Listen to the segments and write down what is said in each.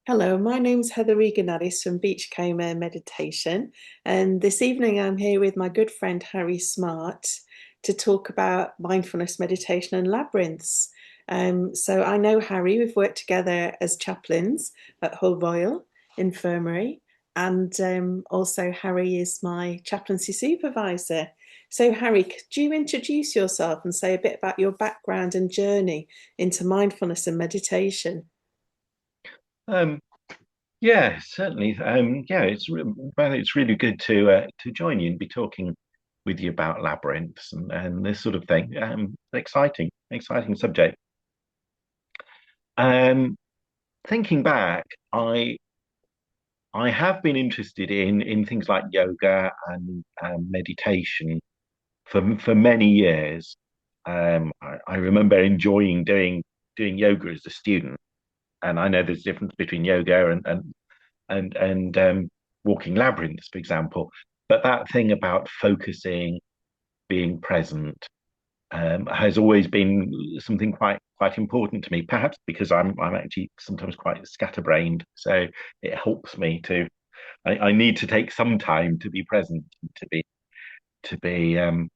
Hello, my name's Heather Reganadis from Beachcomber Meditation, and this evening I'm here with my good friend Harry Smart to talk about mindfulness meditation and labyrinths. So I know Harry, we've worked together as chaplains at Hull Royal Infirmary, and also Harry is my chaplaincy supervisor. So Harry, could you introduce yourself and say a bit about your background and journey into mindfulness and meditation? Um, yeah, certainly. Yeah, it's really good to join you and be talking with you about labyrinths and this sort of thing. Exciting subject. Um, Thinking back, I have been interested in things like yoga and meditation for many years. I remember enjoying doing yoga as a student, and I know there's a difference between yoga and walking labyrinths, for example. But that thing about focusing, being present, has always been something quite important to me. Perhaps because I'm actually sometimes quite scatterbrained, so it helps me to. I need to take some time to be present, to be to be um,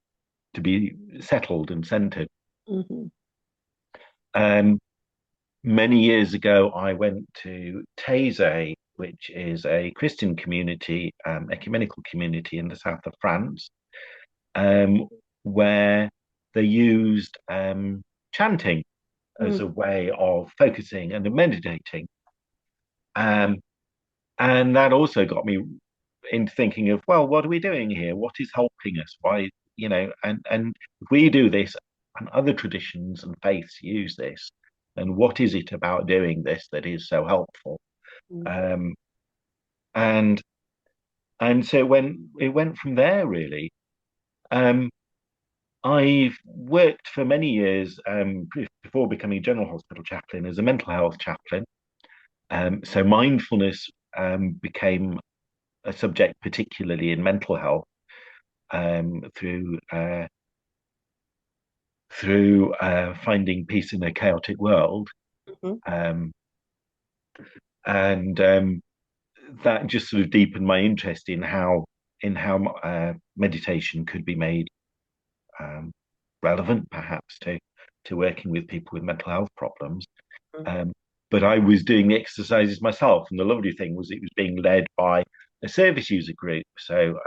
to be settled and centered. Mhm. Um, Many years ago, I went to Taizé, which is a Christian community, ecumenical community in the south of France, um, where they used chanting as a Mm. way of focusing and meditating. Um, and that also got me into thinking of, well, what are we doing here? What is helping us? Why, and if we do this and other traditions and faiths use this, and what is it about doing this that is so helpful? Mm. Um, and and so when it went from there, really. Um, I've worked for many years before becoming a general hospital chaplain as a mental health chaplain. So mindfulness became a subject, particularly in mental health, through finding peace in a chaotic world, Mhm. um, and that just sort of deepened my interest in how meditation could be made um, relevant, perhaps to working with people with mental health problems. Mm. Um, but I was doing the exercises myself, and the lovely thing was it was being led by a service user group, so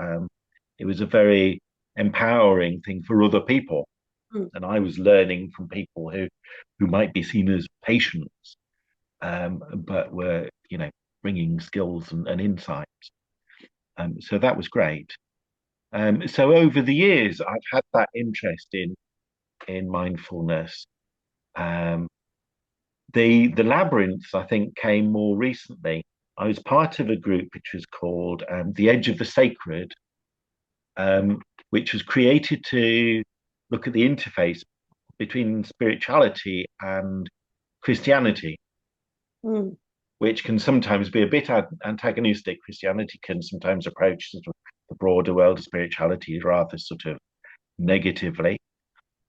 it was a very empowering thing for other people, Mm. and I was learning from people who might be seen as patients, but were bringing skills and insights. So that was great. So over the years, I've had that interest in mindfulness. Um, the labyrinths, I think, came more recently. I was part of a group which was called The Edge of the Sacred, which was created to look at the interface between spirituality and Christianity, Mm. which can sometimes be a bit antagonistic. Christianity can sometimes approach sort of the broader world of spirituality rather sort of negatively.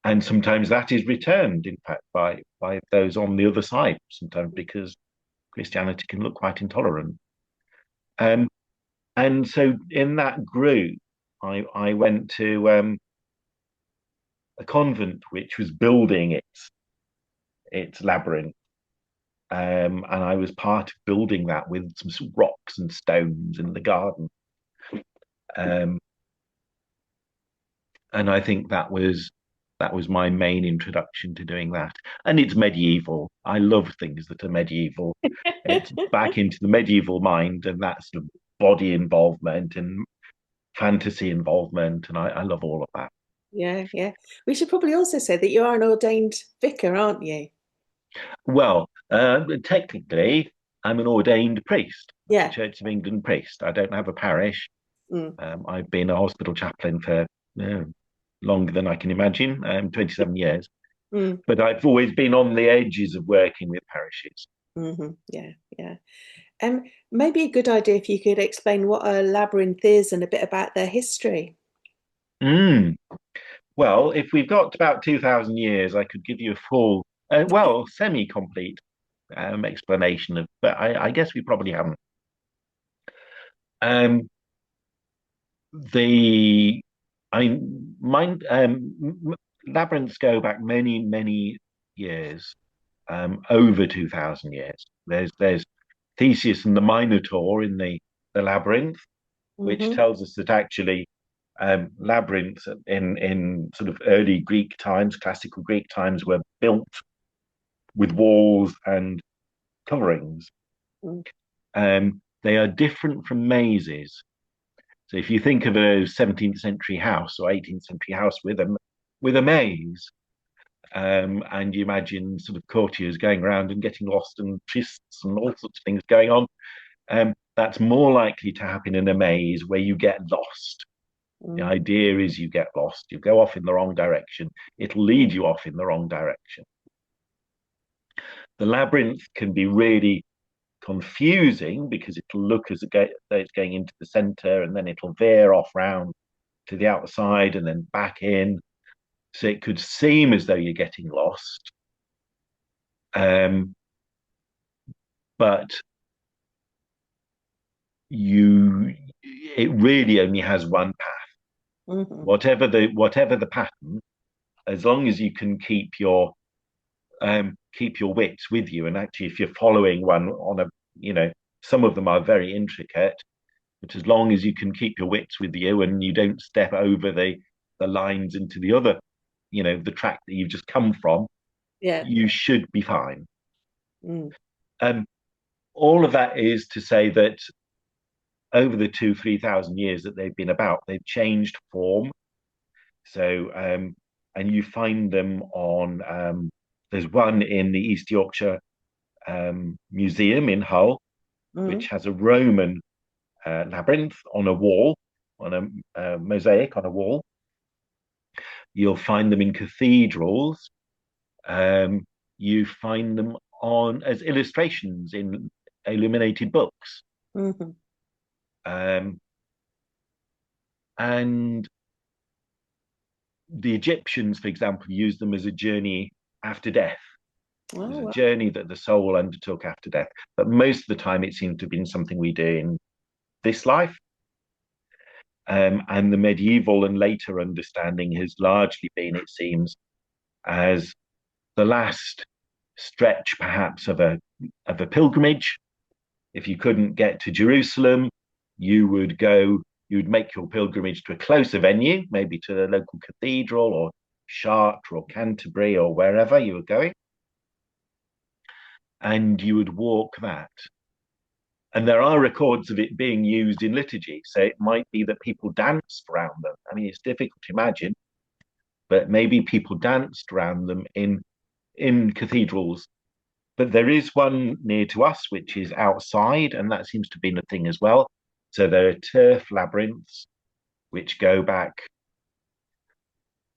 And sometimes that is returned, in fact, by those on the other side, sometimes because Christianity can look quite intolerant. Um, and so in that group, I went to a convent which was building its labyrinth. And I was part of building that with some rocks and stones in the garden. Um, and I think that was my main introduction to doing that. And it's medieval. I love things that are medieval. It's back into the medieval mind and that sort of body involvement and fantasy involvement, and I love all of that. Yeah, yeah. We should probably also say that you are an ordained vicar, aren't you? Well, technically, I'm an ordained priest, a Yeah. Church of England priest. I don't have a parish. Mm. I've been a hospital chaplain for longer than I can imagine, 27 years. Mm. But I've always been on the edges of working with parishes. Hmm. Yeah, yeah. Maybe a good idea if you could explain what a labyrinth is and a bit about their history. Mm. Well, if we've got about 2,000 years, I could give you a full, well, semi-complete. explanation of, but I guess we probably haven't. Um, the, I mean, mine, labyrinths go back many, many years, over 2,000 years. There's Theseus and the Minotaur in the labyrinth, which Hmm. tells us that actually labyrinths in sort of early Greek times, classical Greek times, were built with walls and coverings. They are different from mazes. So if you think of a 17th century house or 18th century house with a maze, and you imagine sort of courtiers going around and getting lost and trysts and all sorts of things going on, that's more likely to happen in a maze where you get lost. The Mm. idea is you get lost, you go off in the wrong direction, it'll lead you off in the wrong direction. The labyrinth can be really confusing because it'll look as though it's going into the center and then it'll veer off round to the outside and then back in. So it could seem as though you're getting lost. Um, but you it really only has one path. Hmm. Whatever the pattern, as long as you can keep your wits with you. And actually, if you're following one on a, some of them are very intricate, but as long as you can keep your wits with you and you don't step over the lines into the other, the track that you've just come from, Yeah. you should be fine. Mm. Um, all of that is to say that over the 3,000 years that they've been about, they've changed form. So, and you find them on. There's one in the East Yorkshire Museum in Hull, which Mm. has a Roman labyrinth on a wall, on a mosaic on a wall. You'll find them in cathedrals. Um, you find them on as illustrations in illuminated books. Hmm. Um, and the Egyptians, for example, used them as a journey after death. It Oh, was a well. journey that the soul undertook after death. But most of the time, it seems to have been something we do in this life. And the medieval and later understanding has largely been, it seems, as the last stretch, perhaps, of a pilgrimage. If you couldn't get to Jerusalem, you would go, you would make your pilgrimage to a closer venue, maybe to the local cathedral or Chartres or Canterbury or wherever you were going, and you would walk that. And there are records of it being used in liturgy. So it might be that people danced around them. I mean, it's difficult to imagine, but maybe people danced around them in cathedrals. But there is one near to us which is outside, and that seems to have been a thing as well. So there are turf labyrinths which go back.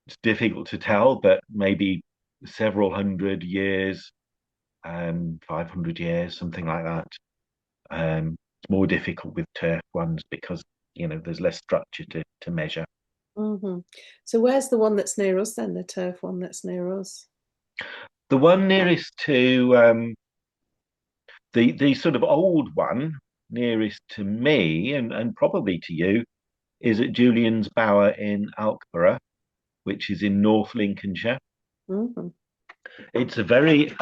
It's difficult to tell, but maybe several hundred years, 500 years, something like that. It's more difficult with turf ones because there's less structure to measure. Hmm. So where's the one that's near us then, the turf one that's near us? The one nearest to the sort of old one nearest to me and probably to you is at Julian's Bower in Alkborough, which is in North Lincolnshire. Hmm. It's a very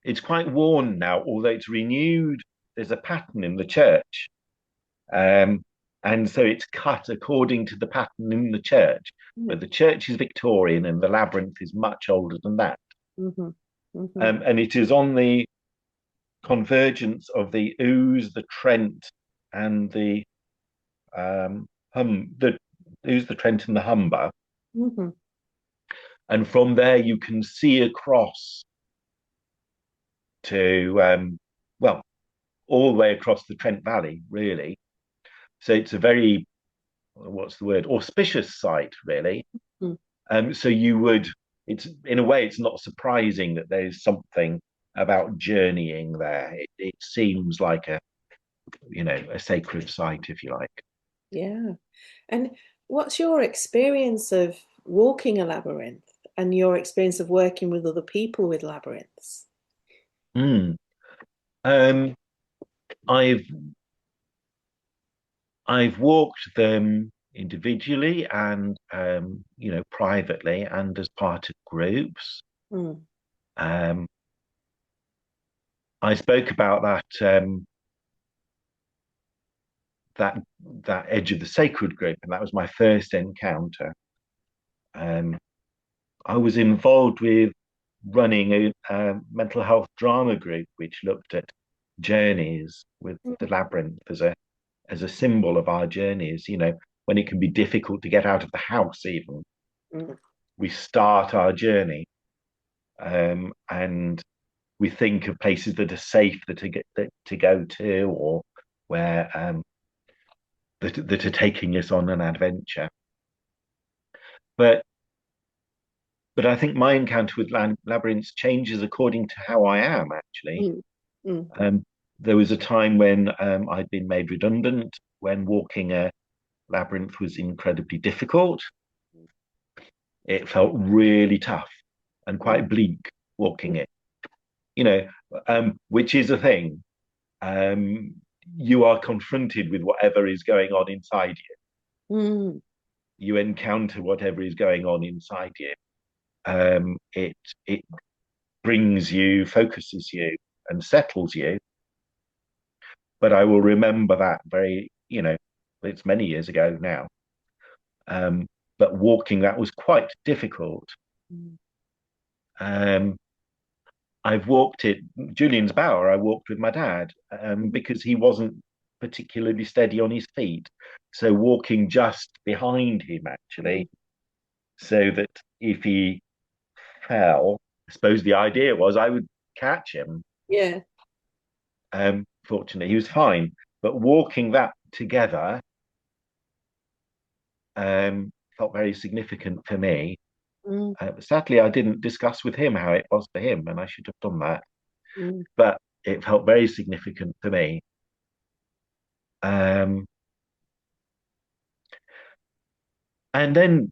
it's quite worn now, although it's renewed. There's a pattern in the church, um, and so it's cut according to the pattern in the church. Yeah. But the church is Victorian, and the labyrinth is much older than that. Hmm. Hmm. And it is on the convergence of the Ouse, the Trent, and the Ouse, the Trent, and the Humber. Hmm. And from there, you can see across to well, all the way across the Trent Valley, really. So it's a very, what's the word, auspicious site, really. So you would, it's in a way, it's not surprising that there's something about journeying there. It seems like a sacred site, if you like. Yeah. And what's your experience of walking a labyrinth? and your experience of working with other people with labyrinths? Mm. Um, I've I've walked them individually and privately and as part of groups. Mm, Um, I spoke about that that Edge of the Sacred group, and that was my first encounter. Um, I was involved with running a mental health drama group, which looked at journeys with the mm, labyrinth as a symbol of our journeys. When it can be difficult to get out of the house, even mm, we start our journey, and we think of places that are safe to go to, or where that are taking us on an adventure. But but I think my encounter with labyrinths changes according to how I am, actually. mm, mm, Um, there was a time when I'd been made redundant, when walking a labyrinth was incredibly difficult. It felt really tough and mm, quite bleak walking mm, it, you know, which is a thing. Um, you are confronted with whatever is going on inside you. mm, You encounter whatever is going on inside you. It brings you, focuses you, and settles you. But I will remember that it's many years ago now. Um, but walking that was quite difficult. mm, Um, I've walked it, Julian's Bower, I walked with my dad mm, because he wasn't particularly steady on his feet. So walking just behind him, mm. actually, so that if he fell, I suppose the idea was I would catch him. Yeah. Fortunately, he was fine. But walking that together felt very significant for me. Mm, Sadly, I didn't discuss with him how it was for him, and I should have done that. mm, But it felt very significant for me. Um, and then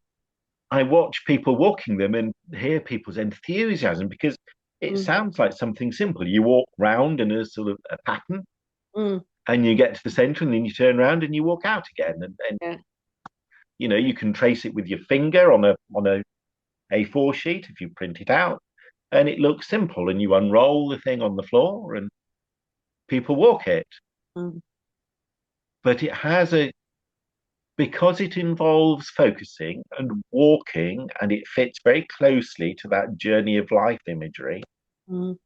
I watch people walking them and hear people's enthusiasm because it mm, sounds like something simple. You walk round in a sort of a pattern, mm. and you get to the center, and then you turn around and you walk out again. And Yeah. you can trace it with your finger on a A4 sheet if you print it out, and it looks simple. And you unroll the thing on the floor, and people walk it. Mm, But it has a because it involves focusing and walking, and it fits very closely to that journey of life imagery. mm,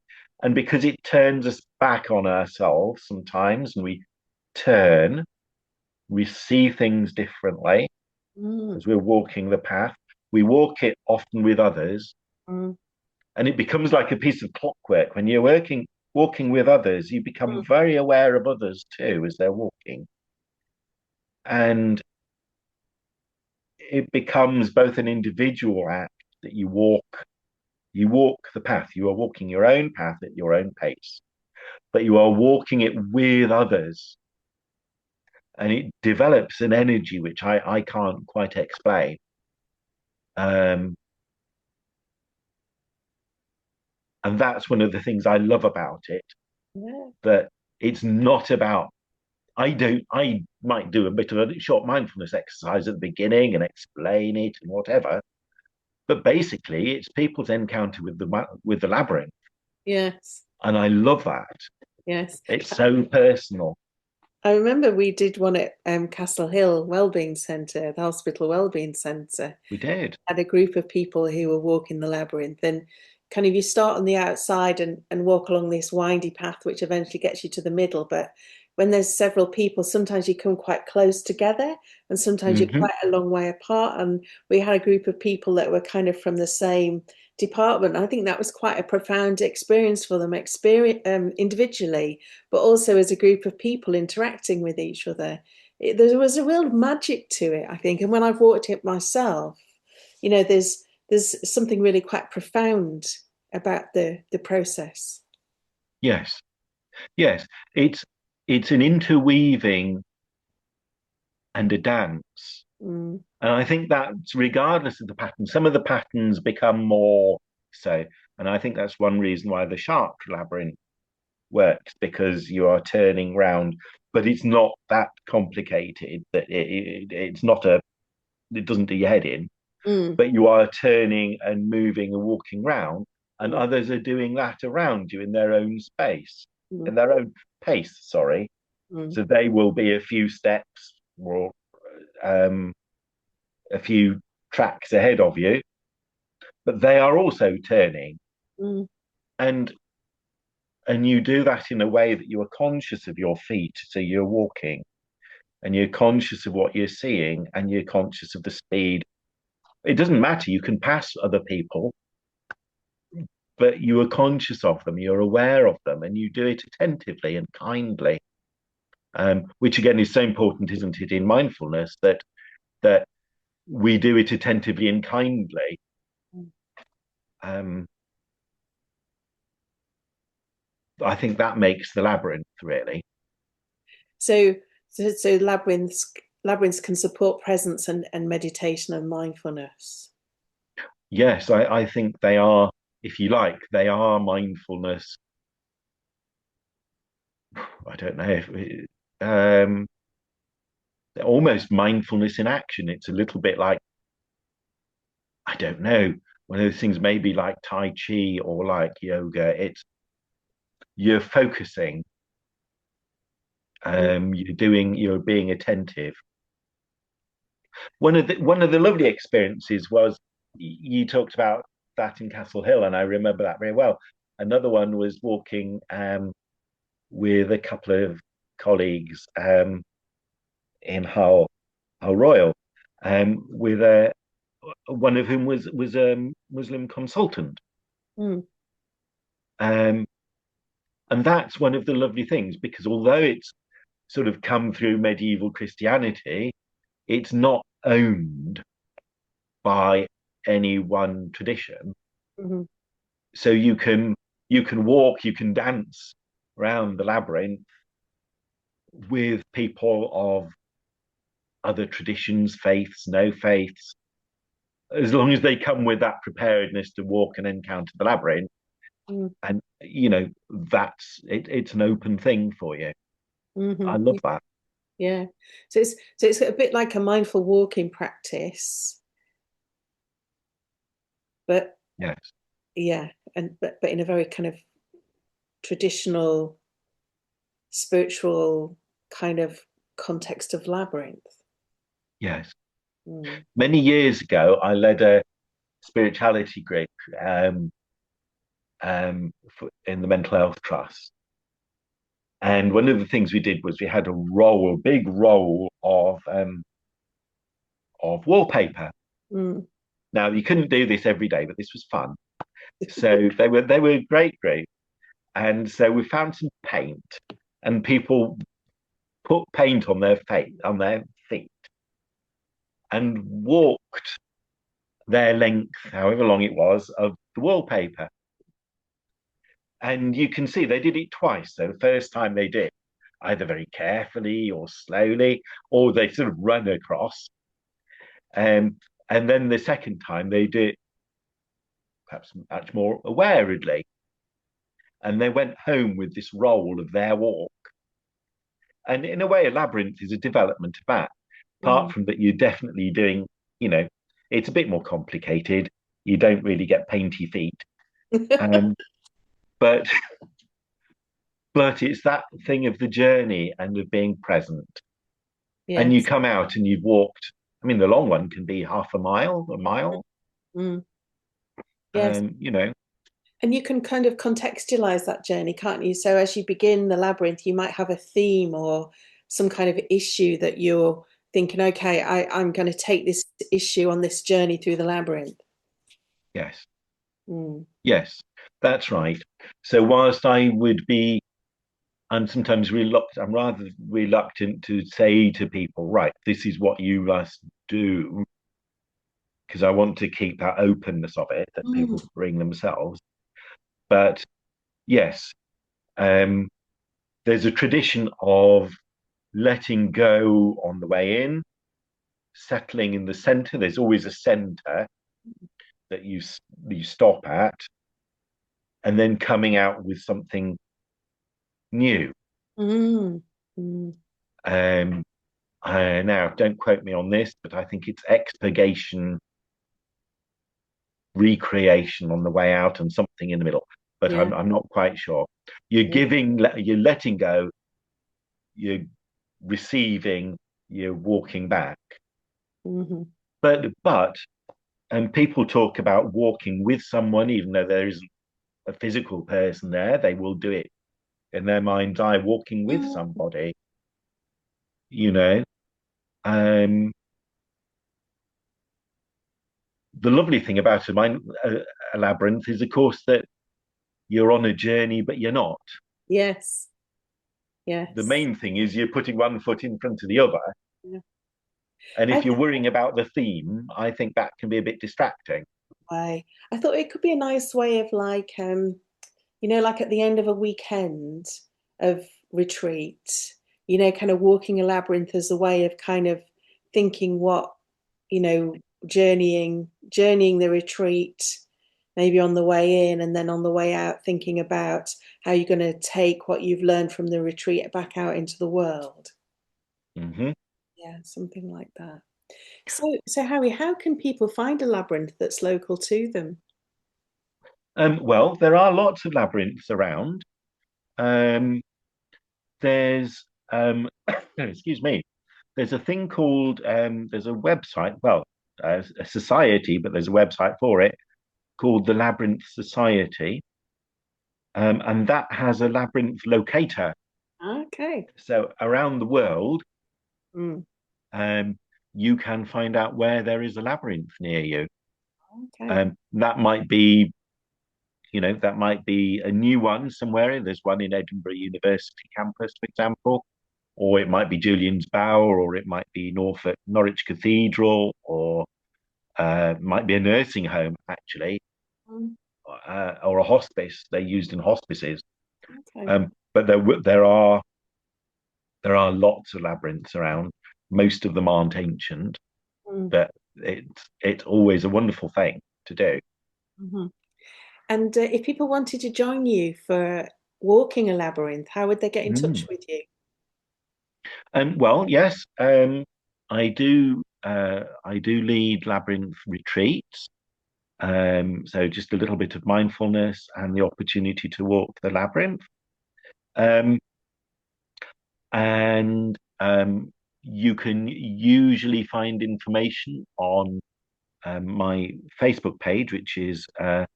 And because it turns us back on ourselves sometimes, and turn, we see things differently mm, as we're walking the path. We walk it often with others, mm, and it becomes like a piece of clockwork. When you're walking with others, you become mm. very aware of others too as they're walking. And it becomes both an individual act that you walk the path, you are walking your own path at your own pace, but you are walking it with others, and it develops an energy which I can't quite explain. Um, and that's one of the things I love about it, Yeah. that it's not about I might do a bit of a short mindfulness exercise at the beginning and explain it and whatever, but basically it's people's encounter with the labyrinth, Yes. and I love that. Yes. It's so personal. I remember we did one at Castle Hill Wellbeing Centre, the hospital wellbeing centre. We did. Had a group of people who were walking the labyrinth, and kind of you start on the outside and walk along this windy path, which eventually gets you to the middle. But when there's several people, sometimes you come quite close together, and sometimes you're Hmm. quite a long way apart. And we had a group of people that were kind of from the same department. I think that was quite a profound experience for them, experience individually, but also as a group of people interacting with each other. There was a real magic to it, I think. And when I've walked it myself, there's something really quite profound about the process. Yes, yes. It's an interweaving and a dance. Mm, And I think that's regardless of the pattern. Some of the patterns become more so, and I think that's one reason why the shark labyrinth works, because you are turning round, but it's not that complicated that it's not a it doesn't do your head in, Mm, but you are turning and moving and walking round, and mm, others are doing that around you in their own space, mm, in their own pace, sorry. mm, So they will be a few steps or um, a few tracks ahead of you, but they are also turning. mm, And you do that in a way that you are conscious of your feet. So you're walking and you're conscious of what you're seeing and you're conscious of the speed. It doesn't matter. You can pass other people, but you are conscious of them, you're aware of them, and you do it attentively and kindly. Which again is so important, isn't it, in mindfulness, that we do it attentively and kindly. mm. Um, I think that makes the labyrinth really. So, so labyrinths can support presence and meditation and mindfulness. Yes, I think they are, if you like, they are mindfulness. I don't know if almost mindfulness in action. It's a little bit like, I don't know, one of those things maybe like Tai Chi or like yoga. It's you're focusing, Mm, you're being attentive. One of the lovely experiences was you talked about that in Castle Hill, and I remember that very well. Another one was walking with a couple of colleagues in Hull Royal, with one of whom was a Muslim consultant. mm, Um, and that's one of the lovely things, because although it's sort of come through medieval Christianity, it's not owned by any one tradition. mhm, So you can walk, you can dance around the labyrinth with people of other traditions, faiths, no faiths, as long as they come with that preparedness to walk and encounter the labyrinth. mm, And that's it, it's an open thing for you. I mhm. love that. Yeah. So it's a bit like a mindful walking practice, but Yes, yeah, and but in a very kind of traditional, spiritual kind of context of labyrinth. yes. Mm, Many years ago, I led a spirituality group um, in the mental health trust. And one of the things we did was we had a big roll of wallpaper. mm, Now you couldn't do this every day, but this was fun. So they were a great group, and so we found some paint, and people put paint on their feet, and walked their length, however long it was, of the wallpaper. And you can see they did it twice. So the first time they did, either very carefully or slowly, or they sort of run across. Um, and then the second time they did perhaps much more awaredly. And they went home with this roll of their walk. And in a way, a labyrinth is a development of that. Apart mm. from that, you're definitely doing, you know, it's a bit more complicated. You don't really get painty feet. Um, but but it's that thing of the journey and of being present. And you Yes. come out and you've walked. I mean, the long one can be half a mile. Mm, yes. You know, And you can kind of contextualize that journey, can't you? So as you begin the labyrinth, you might have a theme or some kind of issue that you're thinking, okay, I'm going to take this issue on this journey through the labyrinth. yes, Mm, yes, that's right. So whilst I would be, I'm sometimes reluctant, I'm rather reluctant to say to people, right, this is what you must do, because I want to keep that openness of it that mm, people bring themselves. But yes, um, there's a tradition of letting go on the way in, settling in the center. There's always a center that you stop at, and then coming out with something new. Mm. Mm. Um, Now, don't quote me on this, but I think it's expurgation, recreation on the way out, and something in the middle. But Yeah. I'm not quite sure. You're Yeah. giving, you're letting go, you're receiving, you're walking back. Hmm. But and people talk about walking with someone, even though there isn't a physical person there, they will do it in their mind's eye, walking with Mm. somebody, you know. Um, the lovely thing about a labyrinth is, of course, that you're on a journey, but you're not. Yes. The Yes. main thing is you're putting one foot in front of the other. Yeah. And I if you're worrying about the theme, I think that can be a bit distracting. way. I thought it could be a nice way of like like at the end of a weekend of retreat, kind of walking a labyrinth as a way of kind of thinking what, journeying the retreat, maybe on the way in and then on the way out, thinking about how you're going to take what you've learned from the retreat back out into the world. Hmm. Yeah, something like that. So Harry, how can people find a labyrinth that's local to them? Well, there are lots of labyrinths around. Um, there's, excuse me, there's a thing called, there's a website, well, a society, but there's a website for it called the Labyrinth Society. And that has a labyrinth locator. Okay. So around the world, Mm, um, you can find out where there is a labyrinth near you. okay. That might be, that might be a new one somewhere. There's one in Edinburgh University campus, for example, or it might be Julian's Bower, or it might be Norwich Cathedral, or might be a nursing home actually, Mm, or a hospice. They're used in hospices. okay. But there are lots of labyrinths around. Most of them aren't ancient, Mm, but it's always a wonderful thing to do. mhm. And if people wanted to join you for walking a labyrinth, how would they get in touch Mm. with you? Well, yes, I do. I do lead labyrinth retreats. So just a little bit of mindfulness and the opportunity to walk the labyrinth. Um, and You can usually find information on my Facebook page, which is the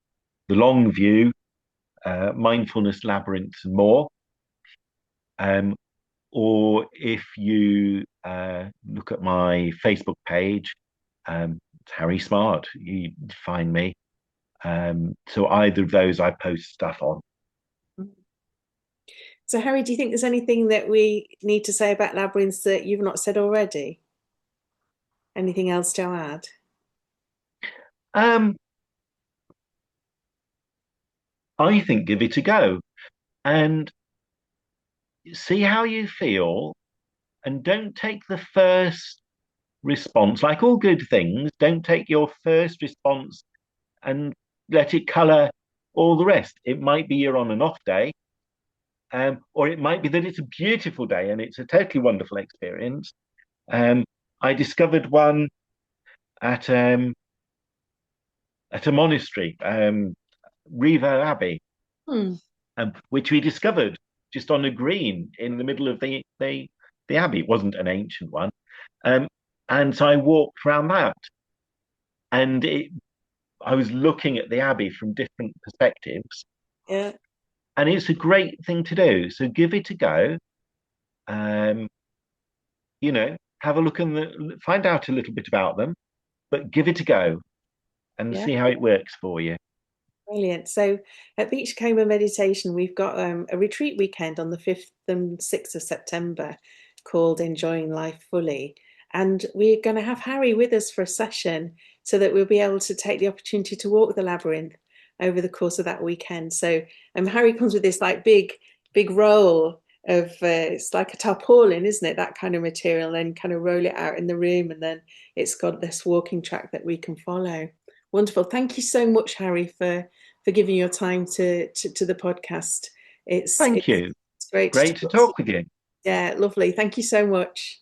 Long View Mindfulness Labyrinths and More. Um, or if you look at my Facebook page, it's Harry Smart, you find me. So either of those I post stuff on. So, Harry, do you think there's anything that we need to say about labyrinths that you've not said already? Anything else to add? Um, I think give it a go and see how you feel, and don't take the first response. Like all good things, don't take your first response and let it color all the rest. It might be you're on an off day, or it might be that it's a beautiful day and it's a totally wonderful experience. Um, I discovered one at um, at a monastery, Riva Abbey, Hmm. which we discovered just on a green in the middle of the abbey. It wasn't an ancient one, um, and so I walked around that, and I was looking at the abbey from different perspectives, Yeah. and it's a great thing to do. So give it a go. Um, have a look and find out a little bit about them, but give it a go and Yeah. see how it works for you. Brilliant. So at Beachcomber Meditation, we've got a retreat weekend on the 5th and 6th of September called Enjoying Life Fully. And we're going to have Harry with us for a session so that we'll be able to take the opportunity to walk the labyrinth over the course of that weekend. So Harry comes with this like big roll it's like a tarpaulin, isn't it? That kind of material, and kind of roll it out in the room, and then it's got this walking track that we can follow. Wonderful. Thank you so much, Harry, for giving your time to the podcast. It's Thank it's you. great to Great to talk to you. talk with you. Yeah, lovely. Thank you so much.